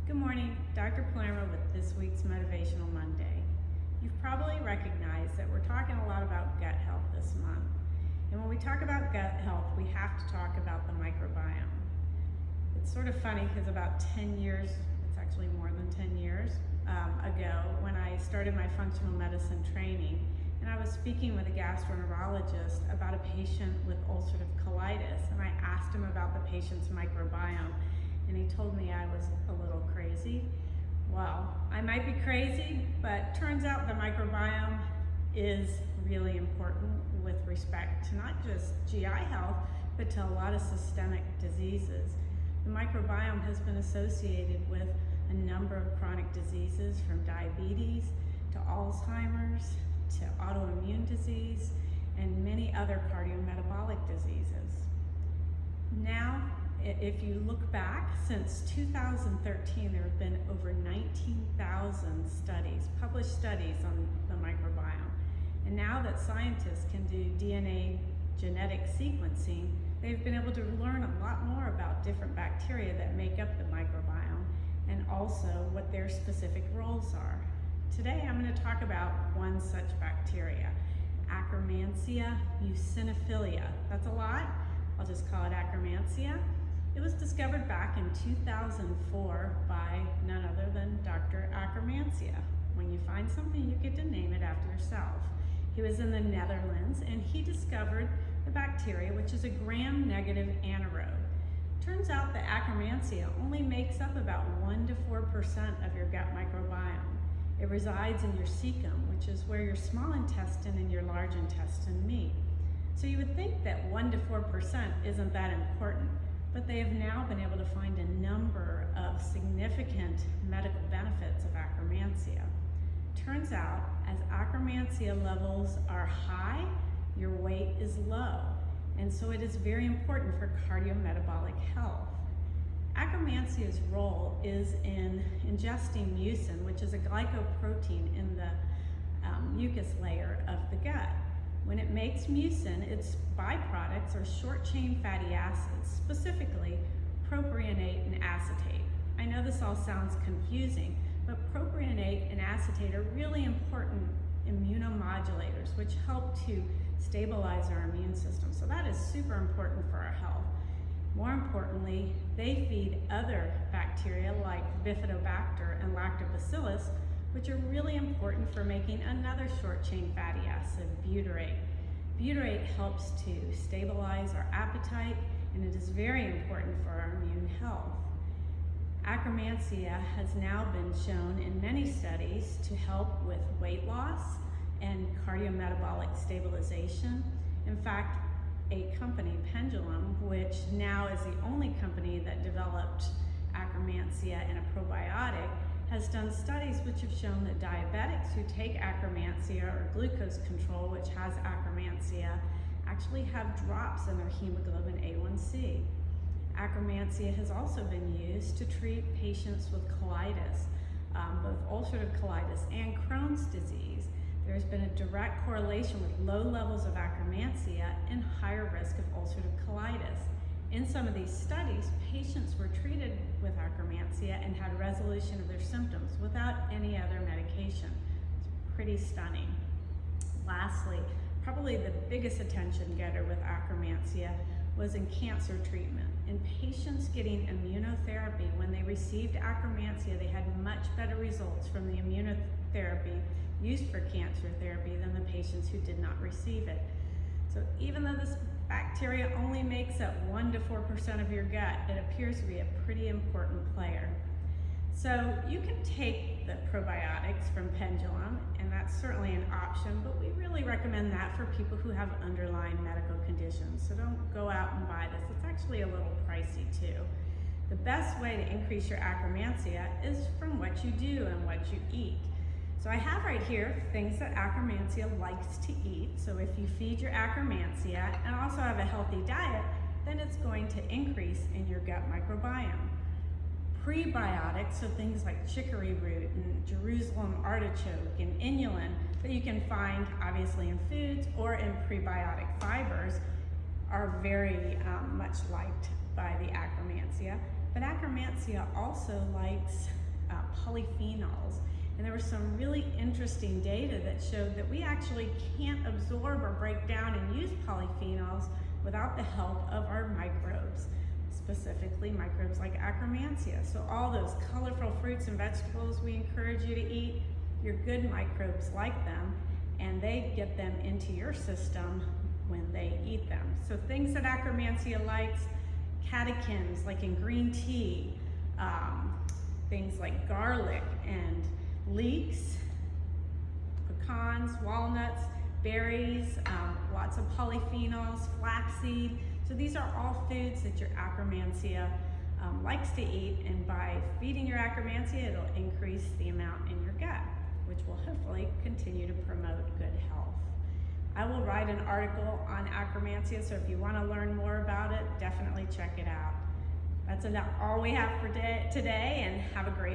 Good morning, Dr. Palermo with this week's Motivational Monday. You've probably recognized that we're talking a lot about gut health this month. And when we talk about gut health, we have to talk about the microbiome. It's sort of funny because about 10 years, it's actually more than 10 years ago, when I started my functional medicine training, and I was speaking with a gastroenterologist about a patient with ulcerative colitis, and I asked him about the patient's microbiome. And he told me I was a little crazy. Well, I might be crazy, but turns out the microbiome is really important with respect to not just GI health, but to a lot of systemic diseases. The microbiome has been associated with a number of chronic diseases, from diabetes to Alzheimer's to autoimmune disease and many other cardiometabolic diseases. Now, if you look back, since 2013, there have been over 19,000 studies, published studies on the microbiome. And now that scientists can do DNA genetic sequencing, they've been able to learn a lot more about different bacteria that make up the microbiome and also what their specific roles are. Today, I'm going to talk about one such bacteria, Akkermansia muciniphila. That's a lot. I'll just call it Akkermansia. It was discovered back in 2004 by none other than Dr. Akkermansia. When you find something, you get to name it after yourself. He was in the Netherlands, and he discovered the bacteria, which is a gram-negative anaerobe. Turns out that Akkermansia only makes up about 1 to 4% of your gut microbiome. It resides in your cecum, which is where your small intestine and your large intestine meet. So you would think that 1 to 4% isn't that important, but they have now been able to find a number of significant medical benefits of Akkermansia. Turns out, as Akkermansia levels are high, your weight is low, and so it is very important for cardiometabolic health. Akkermansia's role is in ingesting mucin, which is a glycoprotein in the mucus layer of the gut. When it makes mucin, its byproducts are short-chain fatty acids, specifically propionate and acetate. I know this all sounds confusing, but propionate and acetate are really important immunomodulators, which help to stabilize our immune system. So that is super important for our health. More importantly, they feed other bacteria like Bifidobacter and Lactobacillus, which are really important for making another short-chain fatty acid, butyrate. Butyrate helps to stabilize our appetite, and it is very important for our immune health. Akkermansia has now been shown in many studies to help with weight loss and cardiometabolic stabilization. In fact, a company, Pendulum, which now is the only company that developed Akkermansia in a probiotic, has done studies which have shown that diabetics who take Akkermansia, or glucose control, which has Akkermansia, actually have drops in their hemoglobin A1C. Akkermansia has also been used to treat patients with colitis, both ulcerative colitis and Crohn's disease. There's been a direct correlation with low levels of Akkermansia and higher risk of ulcerative colitis. In some of these studies, patients were treated with Akkermansia and had resolution of their symptoms without any other medication. It's pretty stunning. Lastly, probably the biggest attention getter with Akkermansia was in cancer treatment. In patients getting immunotherapy, when they received Akkermansia, they had much better results from the immunotherapy used for cancer therapy than the patients who did not receive it. So even though this bacteria only makes up 1 to 4% of your gut, it appears to be a pretty important player. So you can take the probiotics from Pendulum, and that's certainly an option, but we really recommend that for people who have underlying medical conditions. So don't go out and buy this. It's actually a little pricey too. The best way to increase your Akkermansia is from what you do and what you eat. So I have right here things that Akkermansia likes to eat. So if you feed your Akkermansia and also have a healthy diet, then it's going to increase in your gut microbiome. Prebiotics, so things like chicory root and Jerusalem artichoke and inulin that you can find obviously in foods or in prebiotic fibers, are very much liked by the Akkermansia. but Akkermansia also likes polyphenols. And there was some really interesting data that showed that we actually can't absorb or break down and use polyphenols without the help of our microbes, specifically microbes like Akkermansia. So all those colorful fruits and vegetables we encourage you to eat, your good microbes like them, and they get them into your system when they eat them. So things that Akkermansia likes, catechins like in green tea, things like garlic and leeks, pecans, walnuts, berries, lots of polyphenols, flaxseed. So these are all foods that your Akkermansia likes to eat, and by feeding your Akkermansia, it'll increase the amount in your gut, which will hopefully continue to promote good health. I will write an article on Akkermansia, so if you want to learn more about it, definitely check it out. That's all we have for today, and have a great